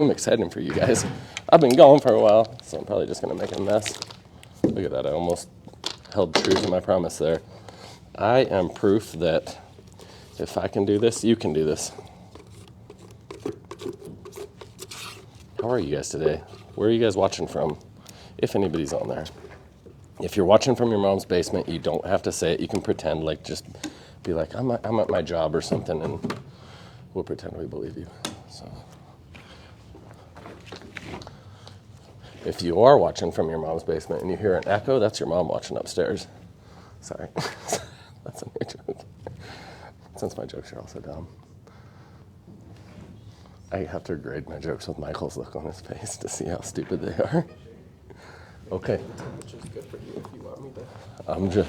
I'm excited for you guys. I've been gone for a while, so I'm probably just going to make a mess. Look at that. I almost held true to my promise there. I am proof that if I can do this, you can do this. How are you guys today? Where are you guys watching from? If anybody's on there. If you're watching from your mom's basement, you don't have to say it. You can pretend, like, just be like, I'm at my job or something, and we'll pretend we believe you. So, if you are watching from your mom's basement and you hear an echo, that's your mom watching upstairs. Sorry. That's a new joke. Since my jokes are also dumb. I have to grade my jokes with Michael's look on his face to see how stupid they are. Okay. Which is good for you if you want me to. I'm just...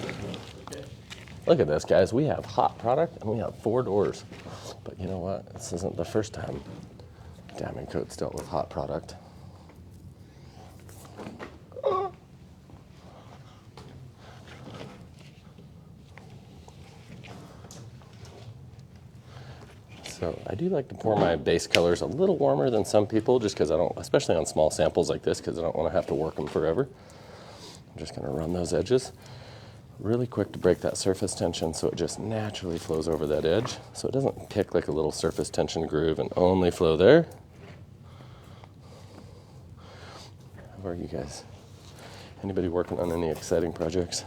Look at this, guys. We have hot product and we have 4 doors. But you know what? This isn't the first time Diamond Coat's dealt with hot product. So I do like to pour my base colors a little warmer than some people, just because I don't, especially on small samples like this, because I don't want to have to work them forever. I'm just going to run those edges really quick to break that surface tension so it just naturally flows over that edge. So it doesn't pick like a little surface tension groove and only flow there. How are you guys? Anybody working on any exciting projects?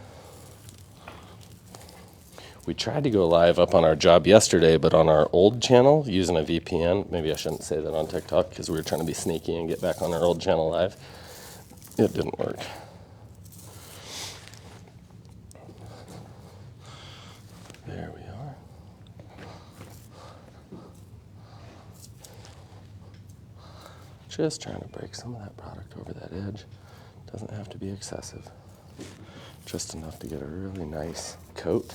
We tried to go live up on our job yesterday, but on our old channel using a VPN. Maybe I shouldn't say that on TikTok because we were trying to be sneaky and get back on our old channel live. It didn't work. There we are. Just trying to break some of that product over that edge. Doesn't have to be excessive. Just enough to get a really nice coat.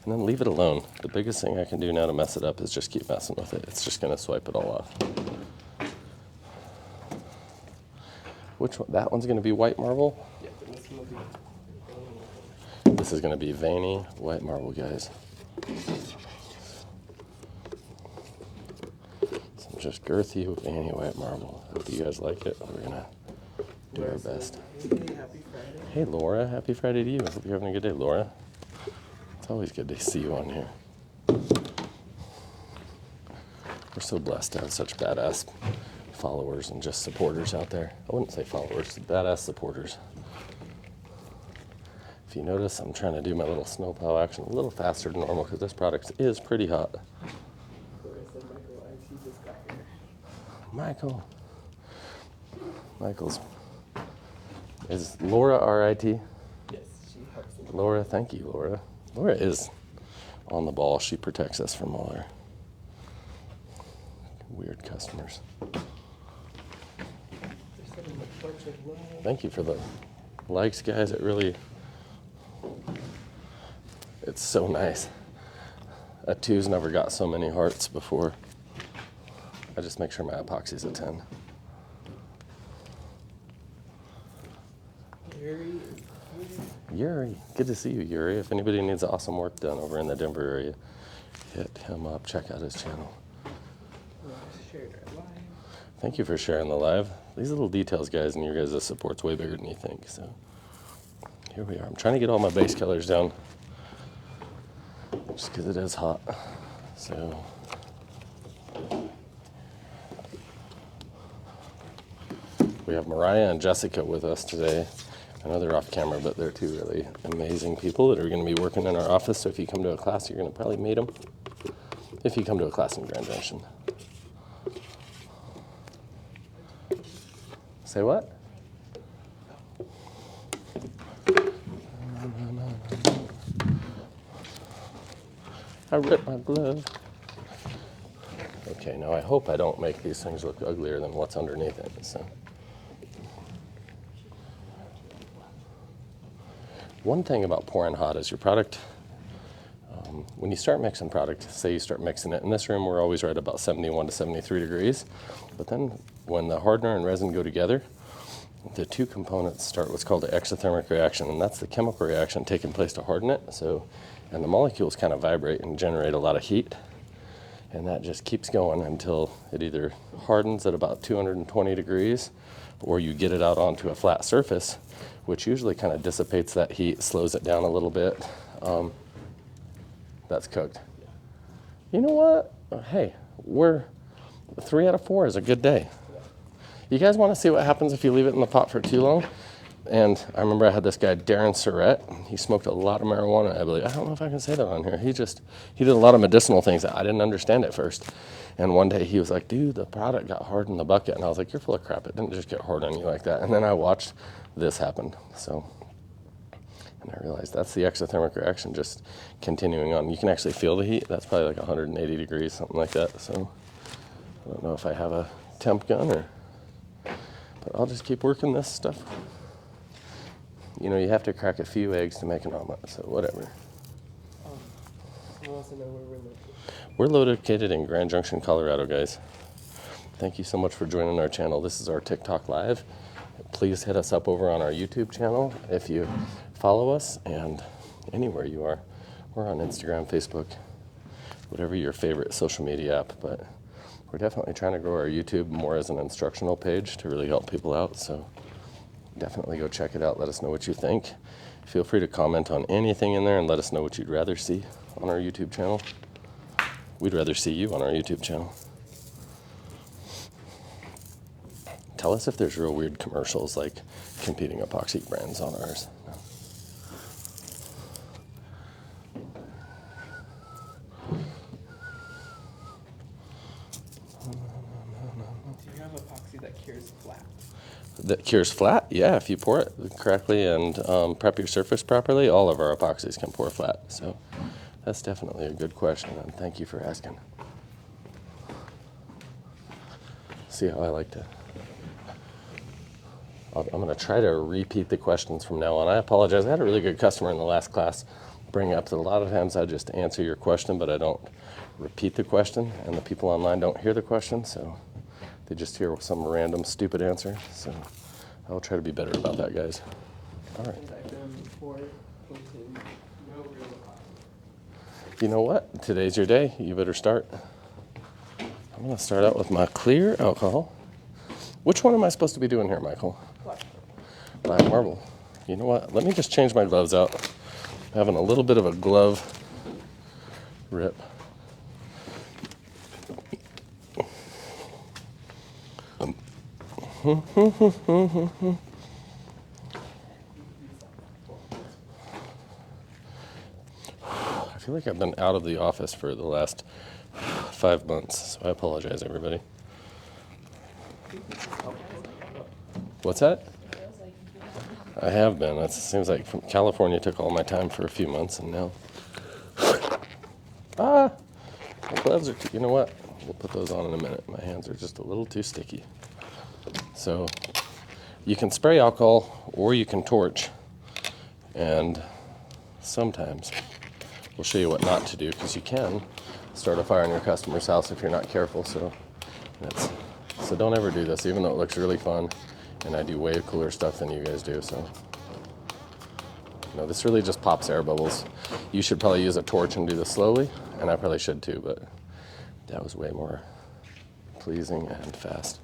And then leave it alone. The biggest thing I can do now to mess it up is just keep messing with it. It's just going to swipe it all off. Which one? That one's going to be white marble? Yeah, but this one will be... This is going to be veiny white marble, guys. Some just girthy, veiny white marble. Hope you guys like it. We're going to do our best. Hey, happy Friday. Hey, Laura. Happy Friday to you. I hope you're having a good day, Laura. It's always good to see you on here. We're so blessed to have such badass followers and just supporters out there. I wouldn't say followers, badass supporters. If you notice, I'm trying to do my little snowplow action a little faster than normal because this product is pretty hot. Michael's. Is Laura R-I-T? Yes, she helps me. Laura, thank you, Laura. Laura is on the ball. She protects us from all our weird customers. Thank you for the likes, guys. It really, it's so nice. A 2's never got so many hearts before. I just make sure my epoxy's a 10. Yuri, good to see you, Yuri. If anybody needs awesome work done over in the Denver area, hit him up. Check out his channel. Thank you for sharing the live. These little details, guys, and your guys' support's way bigger than you think. So here we are. I'm trying to get all my base colors down just because it is hot. So we have Mariah and Jessica with us today. I know they're off camera, but they're 2 really amazing people that are going to be working in our office. So if you come to a class, you're going to probably meet them. If you come to a class in Grand Junction. Say what? I ripped my glove. Okay, now I hope I don't make these things look uglier than what's underneath it. So. One thing about pouring hot is your product, when you start mixing product, say you start mixing it, in this room we're always right about 71 to 73 degrees, but then when the hardener and resin go together, the 2 components start what's called the exothermic reaction, and that's the chemical reaction taking place to harden it. So, and the molecules kind of vibrate and generate a lot of heat. And that just keeps going until it either hardens at about 220 degrees, or you get it out onto a flat surface, which usually kind of dissipates that heat, slows it down a little bit. That's cooked. You know what? Hey, we're 3 out of 4 is a good day. You guys want to see what happens if you leave it in the pot for too long? And I remember I had this guy, Darren Surratt. He smoked a lot of marijuana, I believe. I don't know if I can say that on here. He did a lot of medicinal things that I didn't understand at first. And one day he was like, dude, the product got hard in the bucket. And I was like, you're full of crap. It didn't just get hard on you like that. And then I watched this happen. And I realized that's the exothermic reaction just continuing on. You can actually feel the heat. That's probably like 180 degrees, something like that. So I don't know if I have a temp gun but I'll just keep working this stuff. You know, you have to crack a few eggs to make an omelet, so whatever. I want to know where we're located. We're located in Grand Junction, Colorado, guys. Thank you so much for joining our channel. This is our TikTok Live. Please hit us up over on our YouTube channel if you follow us, and anywhere you are. We're on Instagram, Facebook, whatever your favorite social media app, but we're definitely trying to grow our YouTube more as an instructional page to really help people out, so definitely go check it out. Let us know what you think. Feel free to comment on anything in there and let us know what you'd rather see on our YouTube channel. We'd rather see you on our YouTube channel. Tell us if there's real weird commercials like competing epoxy brands on ours. Do you have epoxy that cures flat? That cures flat? Yeah, if you pour it correctly and prep your surface properly, all of our epoxies can pour flat. So that's definitely a good question, and thank you for asking. See how I like to... I'm going to try to repeat the questions from now on. I apologize. I had a really good customer in the last class bring up that a lot of times I just answer your question, but I don't repeat the question, and the people online don't hear the question, so they just hear some random stupid answer. So I'll try to be better about that, guys. All right. You know what? Today's your day. You better start. I'm going to start out with my clear alcohol. Which one am I supposed to be doing here, Michael? Black marble. You know what? Let me just change my gloves out. I'm having a little bit of a glove rip. I feel like I've been out of the office for the last 5 months, so I apologize, everybody. What's that? I have been. It seems like from California took all my time for a few months, and now... my gloves are too... You know what? We'll put those on in a minute. My hands are just a little too sticky. So you can spray alcohol or you can torch, and sometimes we'll show you what not to do, because you can start a fire in your customer's house if you're not careful. So don't ever do this, even though it looks really fun, and I do way cooler stuff than you guys do. So no, this really just pops air bubbles. You should probably use a torch and do this slowly, and I probably should too, but that was way more pleasing and fast.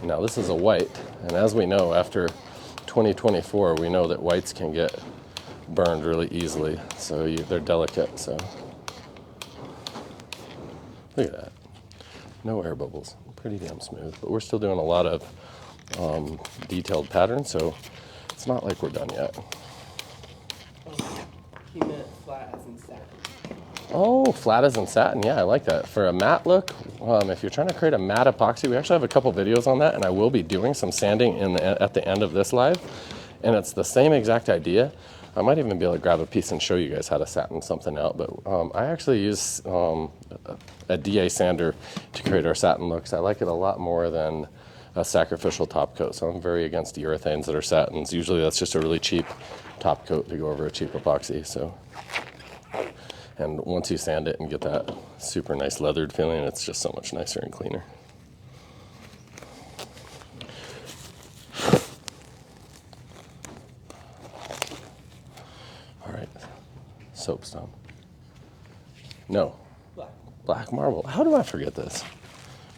Now this is a white, and as we know, after 2024, we know that whites can get burned really easily, so they're delicate. So look at that, no air bubbles, pretty damn smooth. But we're still doing a lot of detailed patterns, so it's not like we're done yet. He meant flat as in satin. Oh, flat as in satin. Yeah, I like that. For a matte look, if you're trying to create a matte epoxy, we actually have a couple videos on that, and I will be doing some sanding at the end of this live. And it's the same exact idea. I might even be able to grab a piece and show you guys how to satin something out. But I actually use a DA sander to create our satin looks. I like it a lot more than a sacrificial top coat. So I'm very against urethanes that are satins. Usually that's just a really cheap top coat to go over a cheap epoxy. So. And once you sand it and get that super nice leathered feeling, it's just so much nicer and cleaner. All right, soapstone? No. Black. Black marble. How do I forget this?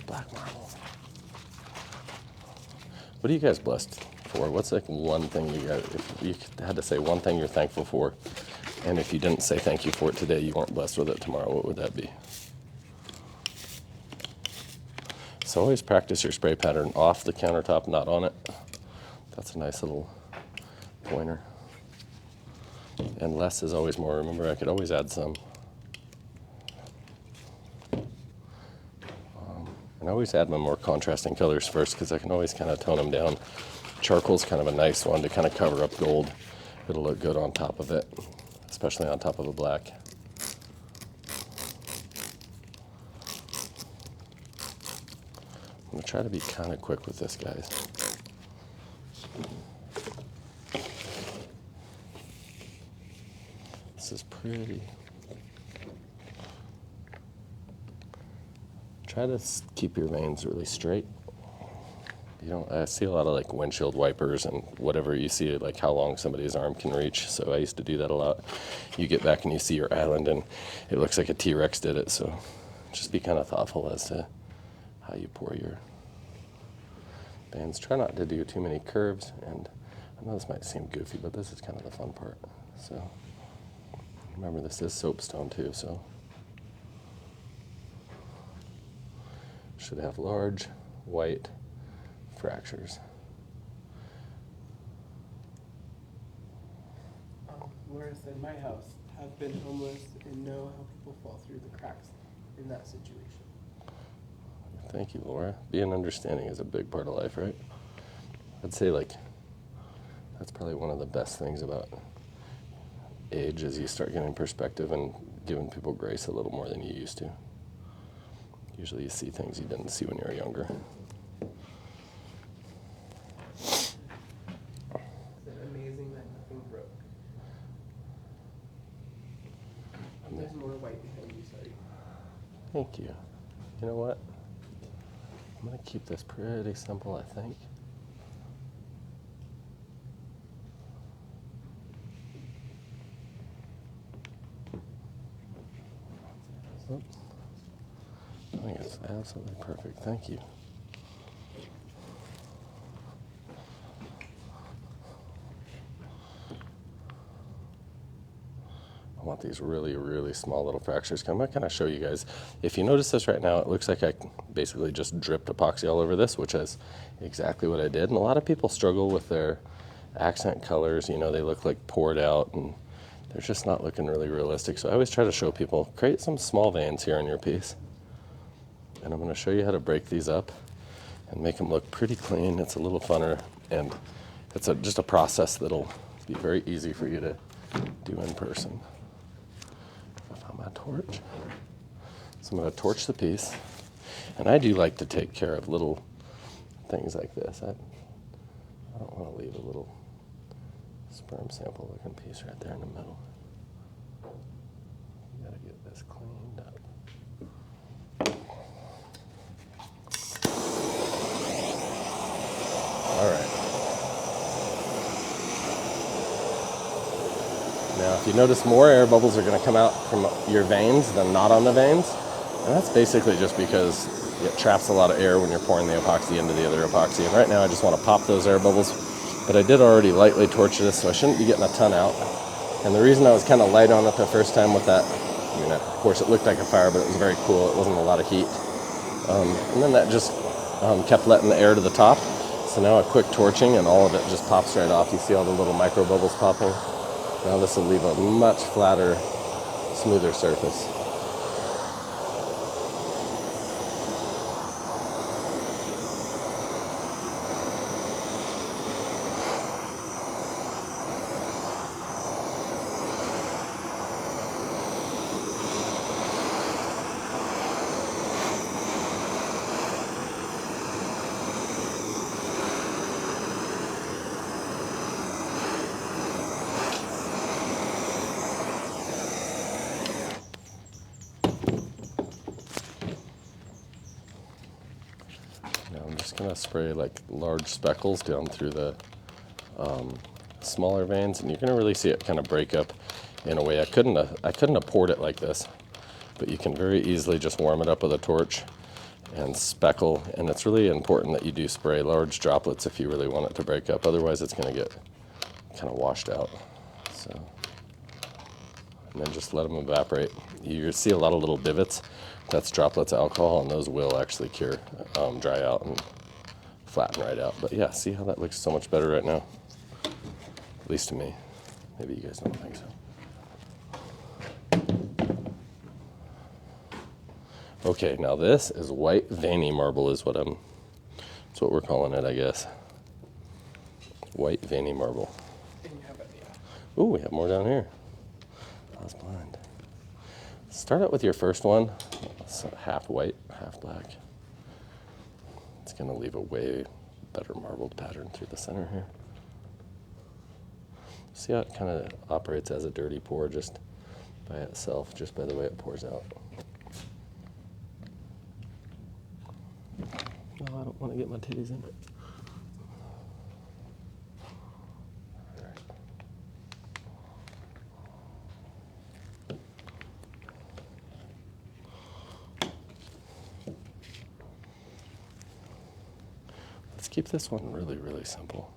Black marble. What are you guys blessed for? What's like one thing you guys, if you had to say one thing you're thankful for, and if you didn't say thank you for it today, you weren't blessed with it tomorrow, what would that be? So always practice your spray pattern off the countertop, not on it. That's a nice little pointer. And less is always more. Remember, I could always add some. And I always add my more contrasting colors first because I can always kind of tone them down. Charcoal's kind of a nice one to kind of cover up gold. It'll look good on top of it, especially on top of a black. I'm going to try to be kind of quick with this, guys. This is pretty. Try to keep your veins really straight. You don't. I see a lot of like windshield wipers and whatever you see, like how long somebody's arm can reach. So I used to do that a lot. You get back and you see your island and it looks like a T-Rex did it. So just be kind of thoughtful as to how you pour your veins. Try not to do too many curves. And I know this might seem goofy, but this is kind of the fun part. So remember, this is soapstone too. So should have large white fractures. Laura said, my house, have been homeless and know how people fall through the cracks in that situation. Thank you, Laura. Being understanding is a big part of life, right? I'd say like that's probably one of the best things about age is you start getting perspective and giving people grace a little more than you used to. Usually you see things you didn't see when you were younger. Is it amazing that nothing broke? There's more white behind you, sorry. Thank you. You know what? I'm going to keep this pretty simple, I think. Oops. I think it's absolutely perfect. Thank you. I want these really, really small little fractures. I'm going to kind of show you guys. If you notice this right now, it looks like I basically just dripped epoxy all over this, which is exactly what I did. And a lot of people struggle with their accent colors. You know, they look like poured out and they're just not looking really realistic. So I always try to show people, create some small veins here in your piece. And I'm going to show you how to break these up and make them look pretty clean. It's a little funner, and it's just a process that'll be very easy for you to do in person. I found my torch. So I'm going to torch the piece. And I do like to take care of little things like this. I don't want to leave a little sperm sample looking piece right there in the middle. You got to get this cleaned up. All right. Now, if you notice, more air bubbles are going to come out from your veins than not on the veins. And that's basically just because it traps a lot of air when you're pouring the epoxy into the other epoxy. And right now I just want to pop those air bubbles. But I did already lightly torch this, so I shouldn't be getting a ton out. And the reason I was kind of light on it the first time with that, I mean, of course it looked like a fire, but it was very cool. It wasn't a lot of heat. And then that just kept letting the air to the top. So now a quick torching and all of it just pops right off. You see all the little micro bubbles popping? Now this will leave a much flatter, smoother surface. Going to spray like large speckles down through the smaller veins, and you're going to really see it kind of break up in a way. I couldn't have poured it like this, but you can very easily just warm it up with a torch and speckle. And it's really important that you do spray large droplets if you really want it to break up. Otherwise, it's going to get kind of washed out. So, and then just let them evaporate. You see a lot of little divots. That's droplets of alcohol, and those will actually cure, dry out and flatten right out. But yeah, see how that looks so much better right now? At least to me. Maybe you guys don't think so. Okay, now this is white veiny marble is that's what we're calling it, I guess. White veiny marble. And you have it, yeah. Ooh, we have more down here. I was blind. Start out with your first one. So half white, half black. It's going to leave a way better marbled pattern through the center here. See how it kind of operates as a dirty pour just by itself, just by the way it pours out. No, I don't want to get my titties in it. Let's keep this one really, really simple.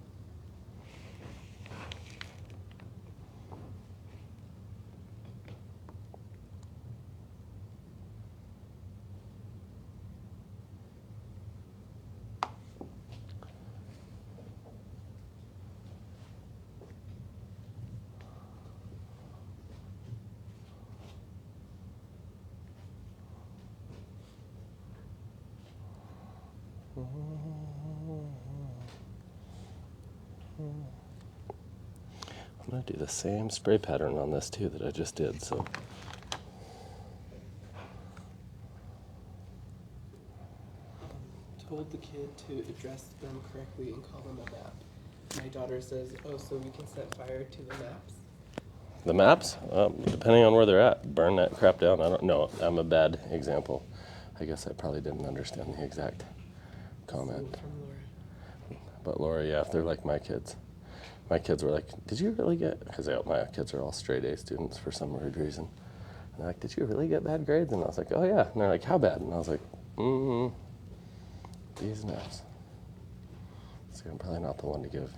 I'm going to do the same spray pattern on this too that I just did. So Told the kid to address them correctly and call them a map. My daughter says, oh, so we can set fire to the maps? the maps, depending on where they're at, burn that crap down. I don't know. I'm a bad example. I guess I probably didn't understand the exact comment. From Laura. But Laura, yeah, if they're like my kids were like, did you really get, because my kids are all straight A students for some weird reason. And they're like, did you really get bad grades? And I was like, oh yeah. And they're like, how bad? And I was like, these maps. So I'm probably not the one to give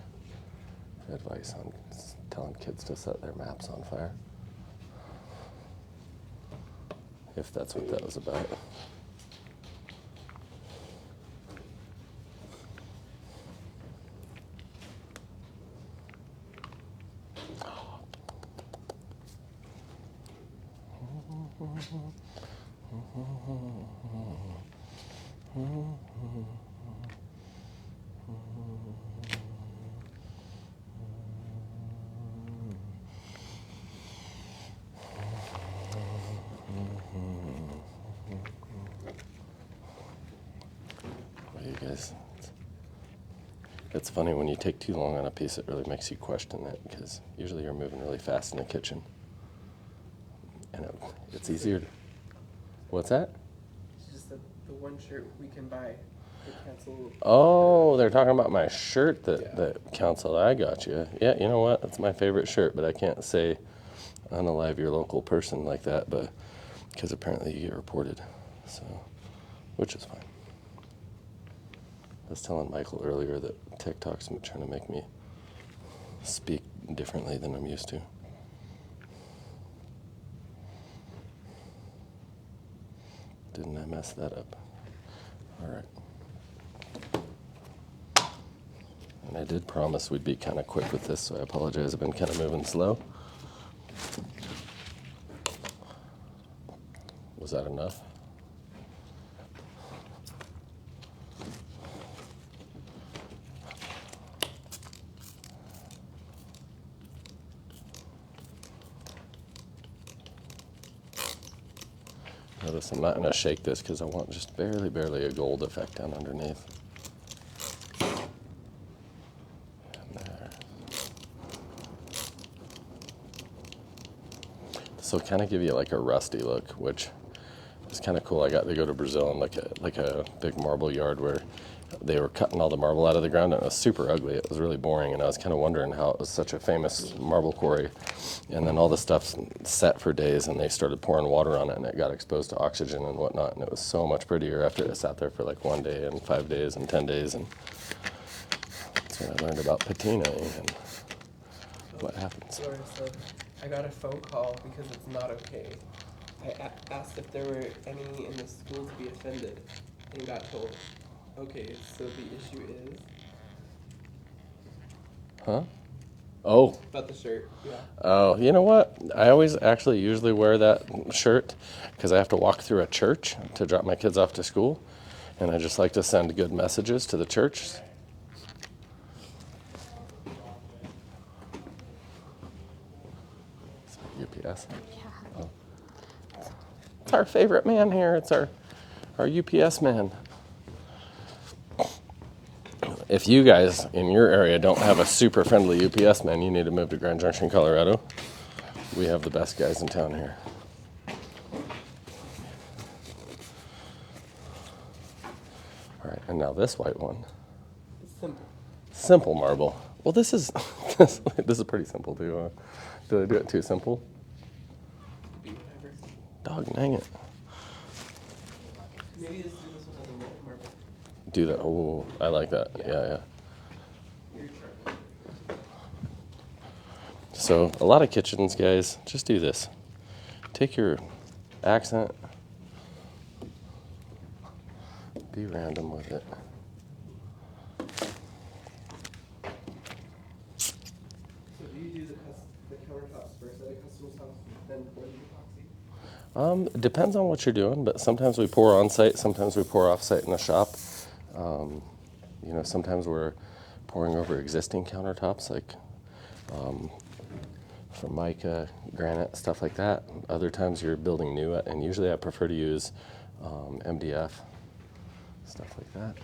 advice on telling kids to set their maps on fire. If that's what that was about. You guys, it's funny when you take too long on a piece, it really makes you question it, because usually you're moving really fast in the kitchen. And it's easier to, what's that? She just said the one shirt we can buy, they cancel. Oh, they're talking about my shirt that, Yeah. that canceled. I got you. Yeah, you know what? That's my favorite shirt, but I can't say unalive your local person like that, but because apparently you get reported, so, which is fine. I was telling Michael earlier that TikTok's trying to make me speak differently than I'm used to. Didn't I mess that up? All right. And I did promise we'd be kind of quick with this, so I apologize. I've been kind of moving slow. Was that enough? Notice I'm not going to shake this because I want just barely a gold effect down underneath. And there. This will kind of give you like a rusty look, which It's kind of cool. I got to go to Brazil and like a big marble yard where they were cutting all the marble out of the ground, and it was super ugly. It was really boring, and I was kind of wondering how it was such a famous marble quarry. And then all the stuff's set for days, and they started pouring water on it, and it got exposed to oxygen and whatnot, and it was so much prettier after it sat there for like 1 day and 5 days and 10 days. And that's when I learned about patinaing and what happens. Laura said, I got a phone call because it's not okay. I asked if there were any in the school to be offended and got told, okay, so the issue is Huh? Oh. about the shirt. Yeah. Oh, you know what? I always actually usually wear that shirt because I have to walk through a church to drop my kids off to school. And I just like to send good messages to the church. UPS. Yeah. Oh. It's our favorite man here. It's our UPS man. If you guys in your area don't have a super friendly UPS man, you need to move to Grand Junction, Colorado. We have the best guys in town here. All right, and now this white one. It's simple. Simple marble. Well, this is this is pretty simple too. Did I do it too simple? Be whatever. Dog dang it. Maybe this one has a little marble. Do that. Oh, I like that. Yeah. Your chart. So a lot of kitchens, guys, just do this. Take your accent, be random with it. So do you do the countertops first at a customer's house, then pour the epoxy? It depends on what you're doing, but sometimes we pour on site, sometimes we pour off site in the shop. Sometimes we're pouring over existing countertops, like Formica, granite, stuff like that. Other times you're building new, and usually I prefer to use MDF, stuff like that.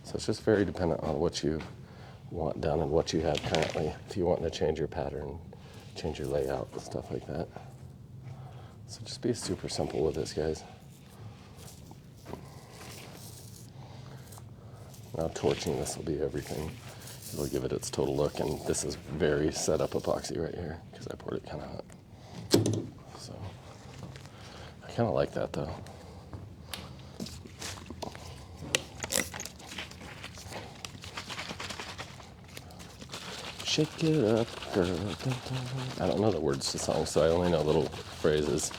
So it's just very dependent on what you want done and what you have currently. If you want to change your pattern, change your layout, and stuff like that. So just be super simple with this, guys. Now torching this will be everything. It'll give it its total look, and this is very set up epoxy right here because I poured it kind of hot. So I kind of like that though. Shake it up, girl. I don't know the words to the song, so I only know little phrases.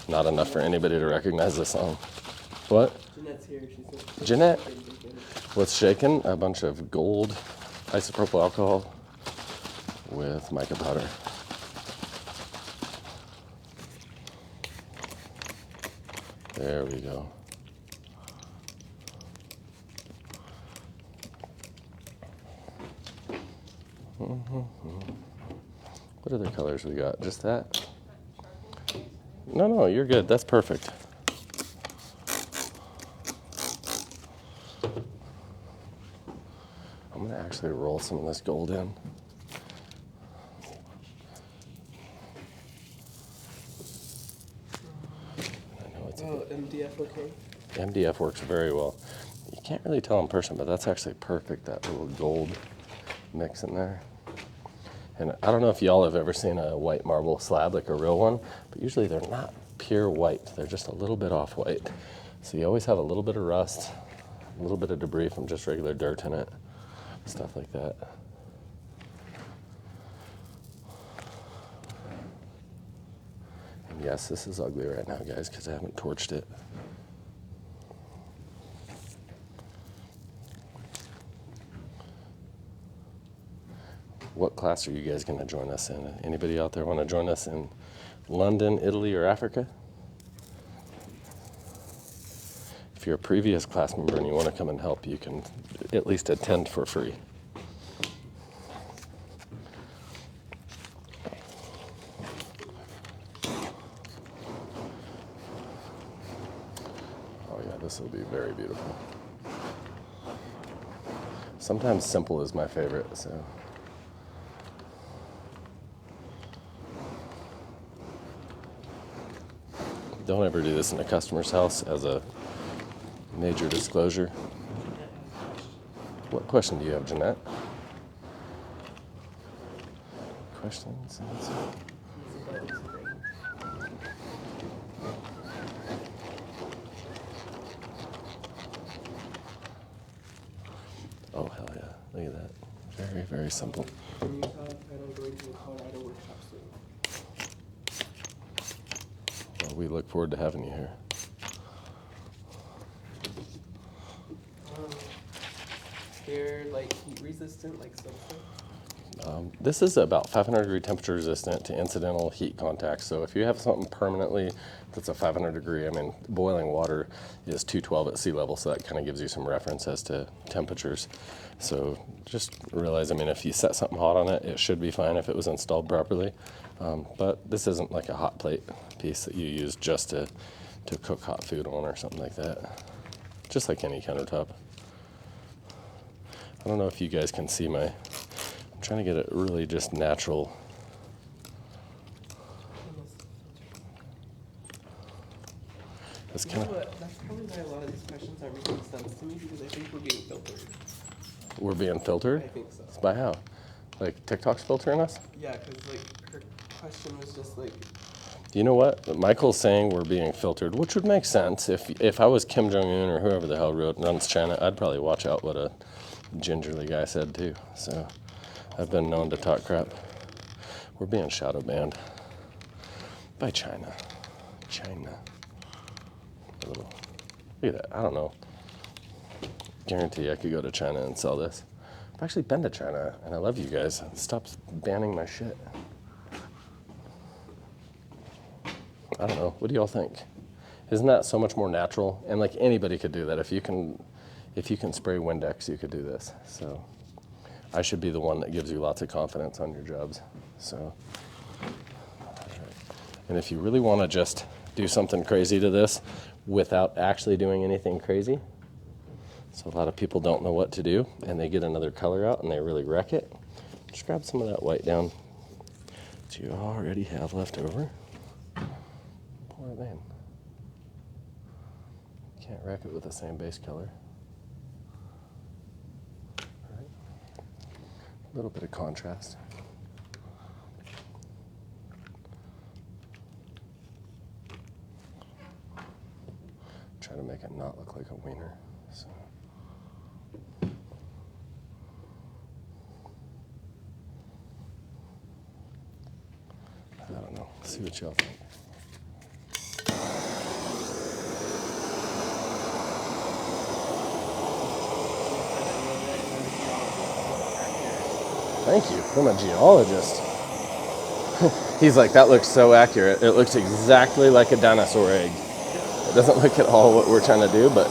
Not enough for anybody to recognize the song. What? Jeanette's here. She said. Jeanette? What's shaken? A bunch of gold isopropyl alcohol with mica powder. There we go. What other colors we got? Just that? No, you're good. That's perfect. I'm going to actually roll some of this gold in. I know it's MDF okay? MDF works very well. You can't really tell in person, but that's actually perfect, that little gold mix in there. And I don't know if y'all have ever seen a white marble slab, like a real one, but usually they're not pure white. They're just a little bit off-white. So you always have a little bit of rust, a little bit of debris from just regular dirt in it, stuff like that. And yes, this is ugly right now, guys, because I haven't torched it. What class are you guys going to join us in? Anybody out there want to join us in London, Italy, or Africa? If you're a previous class member and you want to come and help, you can at least attend for free. Oh yeah, this will be very beautiful. Sometimes simple is my favorite, so. Don't ever do this in a customer's house as a major disclosure. What question do you have, Jeanette? Questions? Oh, hell yeah. Look at that. Very, very simple. Can you tell if I'm going to the Colorado workshop soon? Well, we look forward to having you here. They're like heat resistant, like silver. This is about 500 degree temperature resistant to incidental heat contact. So if you have something permanently that's a 500 degree, I mean, boiling water is 212 at sea level, so that kind of gives you some reference as to temperatures. So just realize, I mean, if you set something hot on it, it should be fine if it was installed properly. But this isn't like a hot plate piece that you use just to cook hot food on or something like that. Just like any countertop. I don't know if you guys can see I'm trying to get it really just natural. It's You kind know of, what? That's probably why a lot of these questions aren't making sense to me, because I think we're getting filtered. we're being filtered. I think so. By how? Like TikTok's filtering us? Yeah, because like her question was just like, You know what? Michael's saying we're being filtered, which would make sense. If I was Kim Jong-un or whoever the hell runs China, I'd probably watch out what a gingerly guy said too. So I've been known to talk crap. We're being shadow banned by China. China. Look at that. I don't know. Guarantee I could go to China and sell this. I've actually been to China, and I love you guys. Stop banning my shit. I don't know. What do y'all think? Isn't that so much more natural? And like anybody could do that. If you can spray Windex, you could do this. So I should be the one that gives you lots of confidence on your jobs. So, and if you really want to just do something crazy to this without actually doing anything crazy, so a lot of people don't know what to do and they get another color out and they really wreck it. Just grab some of that white down that you already have left over. Pour it in. Can't wreck it with the same base color. All right. A little bit of contrast. Try to make it not look like a wiener. So. I don't know. See what y'all think. Thank you. I'm a geologist. He's like, that looks so accurate. It looks exactly like a dinosaur egg. It doesn't look at all what we're trying to do, but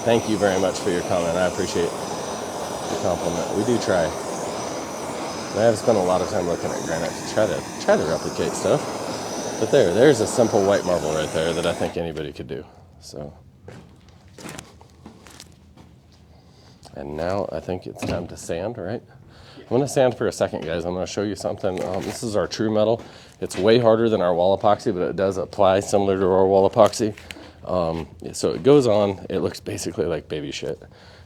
thank you very much for your comment. I appreciate the compliment. We do try. I have spent a lot of time looking at granite to try to replicate stuff. But there's a simple white marble right there that I think anybody could do. So, and now I think it's time to sand, right? I'm going to sand for a second, guys. I'm going to show you something. This is our true metal. It's way harder than our wall epoxy, but it does apply similar to our wall epoxy. So it goes on. It looks basically like baby shit,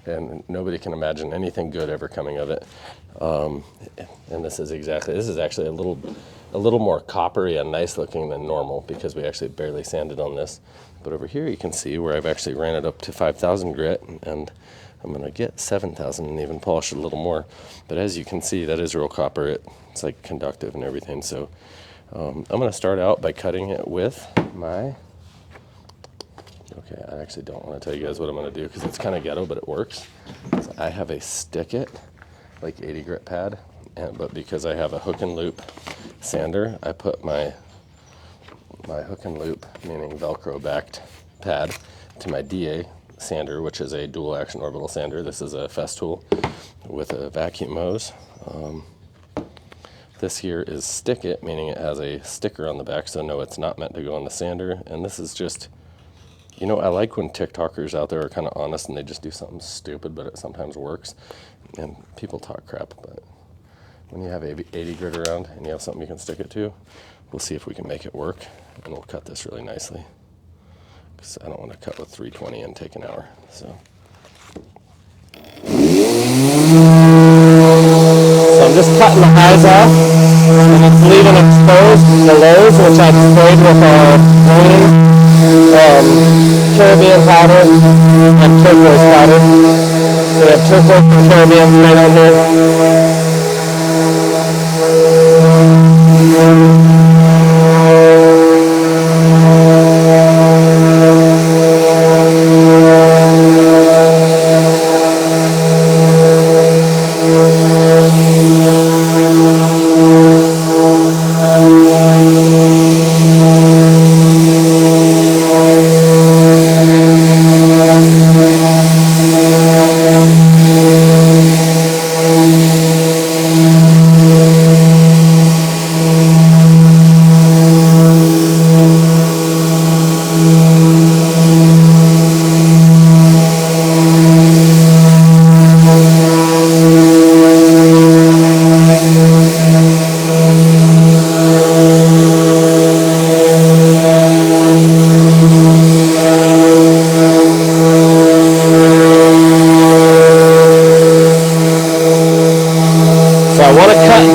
and nobody can imagine anything good ever coming of it. And this is actually a little more coppery and nice looking than normal because we actually barely sanded on this. But over here you can see where I've actually ran it up to 5,000 grit, and I'm going to get 7,000 and even polish it a little more. But as you can see, that is real copper. It's like conductive and everything. So I'm going to start out by cutting it with my... Okay, I actually don't want to tell you guys what I'm going to do because it's kind of ghetto, but it works. So I have a stick it, like 80 grit pad, but because I have a hook and loop sander, I put my hook and loop, meaning Velcro backed pad, to my DA sander, which is a dual action orbital sander. This is a Festool with a vacuum hose. This here is stick it, meaning it has a sticker on the back, so no, it's not meant to go on the sander. And this is just, you know, I like when TikTokers out there are kind of honest and they just do something stupid, but it sometimes works. And people talk crap, but when you have 80 grit around and you have something you can stick it to, we'll see if we can make it work, and we'll cut this really nicely. Because I don't want to cut with 320 and take an hour. So I'm just cutting the highs off, and it's leaving exposed the lows, which I've sprayed with our green Caribbean powder and turquoise powder. So we have turquoise and Caribbean right on here.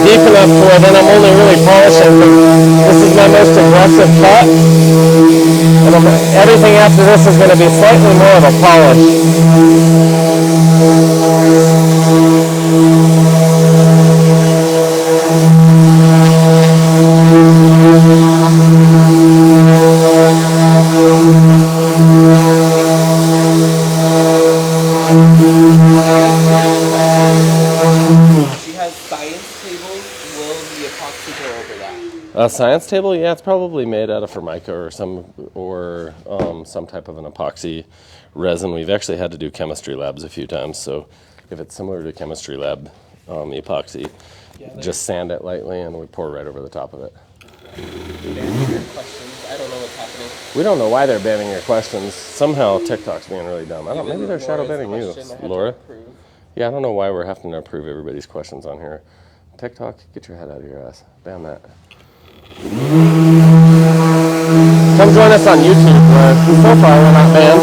Deep enough to where then I'm only really polishing. This is my most aggressive cut, and everything after this is going to be slightly more of a polish. Science table, yeah, it's probably made out of Formica or some type of an epoxy resin. We've actually had to do chemistry labs a few times, so if it's similar to chemistry lab epoxy, just sand it lightly and we pour right over the top of it. I don't know what's happening. We don't know why they're banning your questions. Somehow TikTok's being really dumb. I don't. Maybe they're shadow banning you, Laura. Yeah, I don't know why we're having to approve everybody's questions on here. TikTok, get your head out of your ass. Ban that. Come join us on YouTube, where so far we're not banned.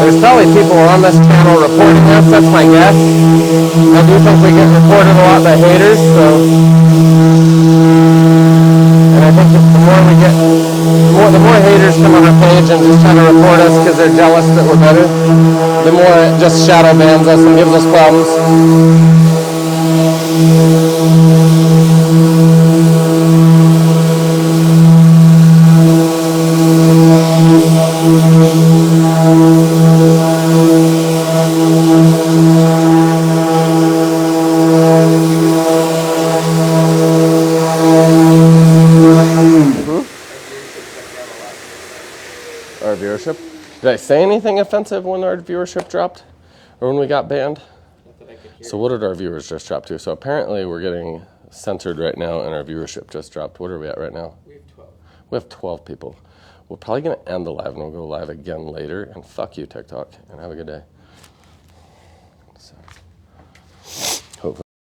There's probably people on this channel reporting us, that's my guess. I do think we get reported a lot by haters, so. And I think the more haters come on our page and just try to report us because they're jealous that we're better, the more it just shadow bans us and gives us problems. Our viewership. Did I say anything offensive when our viewership dropped? Or when we got banned? So what did our viewers just drop to? So apparently we're getting censored right now and our viewership just dropped. What are we at right now? We have 12. We have 12 people. We're probably going to end the live and we'll go live again later. And fuck you, TikTok. And have a good day.